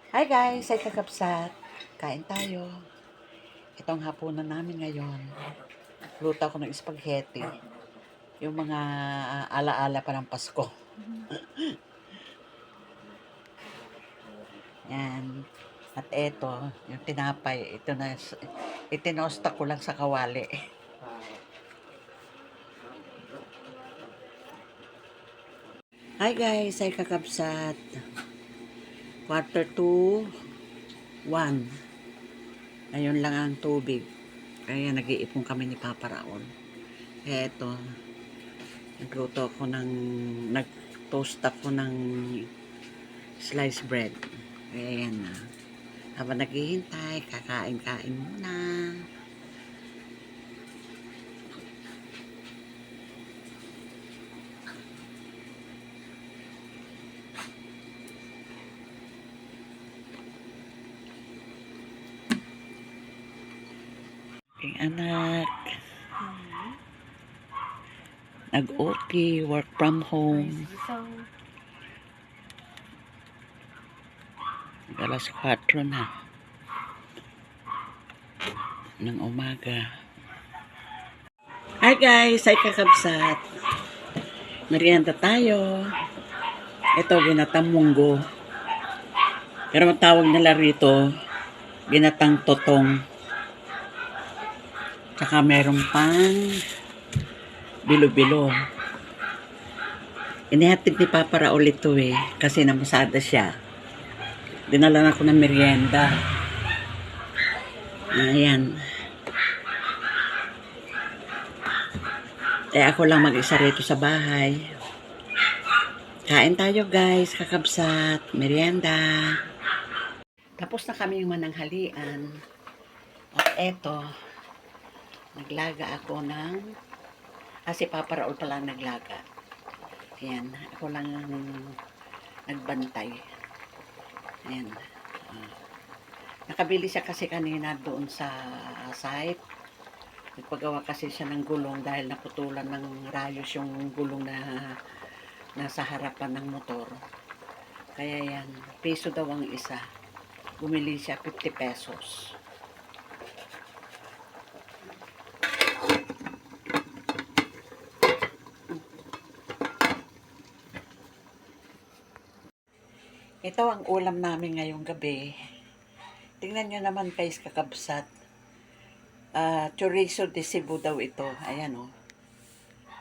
Hi guys, ay kakapsat. Kain tayo. Itong hapunan namin ngayon. Luto ako ng spaghetti. Yung mga alaala pa ng Pasko. Yan. At eto, yung tinapay, itinosta ko lang sa kawali. Hi guys, ay kakapsat. 1:45. Ngayon lang ang tubig. Kaya nag-iipon kami ni Papa Raon. Eto, nag-toast ako ng sliced bread. Ayan na. Habang naghihintay, kakain-kain muna. Aking anak. Nag-okay, work from home. Alas 4 na. Ng umaga. Hi guys, ay kakabsat. Merienda tayo. Ito, ginatang munggo. Pero matawag nila rito, ginatang totong. Tsaka meron pang bilo-bilo. Inihatid ni Papa Raul ito kasi namasada siya. Dinala na ako ng merienda. Ayan. Ako lang mag-isa rito sa bahay. Kain tayo guys, kakabsat, merienda. Tapos na kami yung mananghalian. At eto, naglaga ako ng, si Papa Raul pala naglaga. Ayan, ako lang nagbantay. Ayan. Nakabili siya kasi kanina doon sa site. Nagpagawa kasi siya ng gulong dahil naputulan ng rayos yung gulong na nasa harapan ng motor. Kaya yan, piso daw ang isa. Bumili siya 50 pesos. Ito ang ulam namin ngayong gabi. Tingnan nyo naman guys, kakabsat. Chorizo de Cebu daw ito. Ayan o.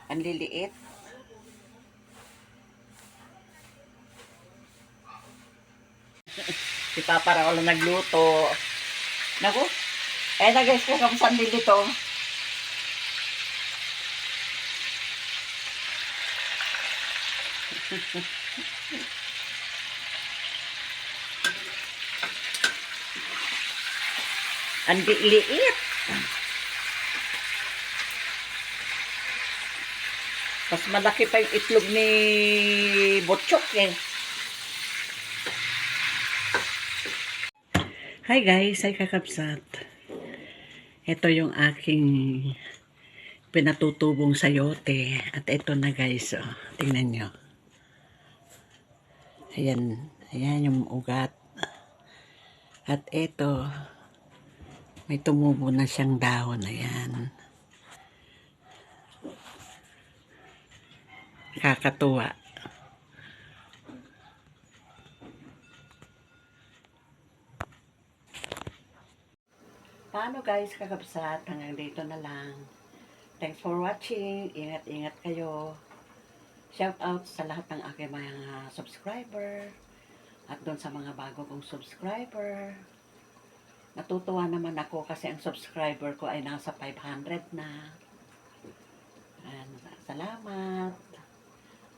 Ang liliit. Si Papa Raul nagluto. Naku. Na guys, kakabsat nilito. Ang liit. Mas malaki pa yung itlog ni Butchok Hi guys, ay kakabsat. Ito yung aking pinatutubong sayote. At ito na guys, tingnan nyo. Ayan, ayan yung ugat. At ito, may tumubo na siyang dahon. Ayan. Kakatuwa. Paano guys, kakabsat? Hanggang dito na lang. Thanks for watching. Ingat-ingat kayo. Shout out sa lahat ng aking mga subscriber. At doon sa mga bago kong subscriber. Natutuwa naman ako kasi ang subscriber ko ay nasa 500 na. And, salamat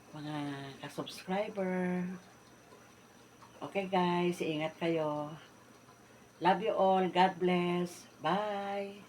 mga ka-subscriber. Okay guys, ingat kayo. Love you all. God bless. Bye.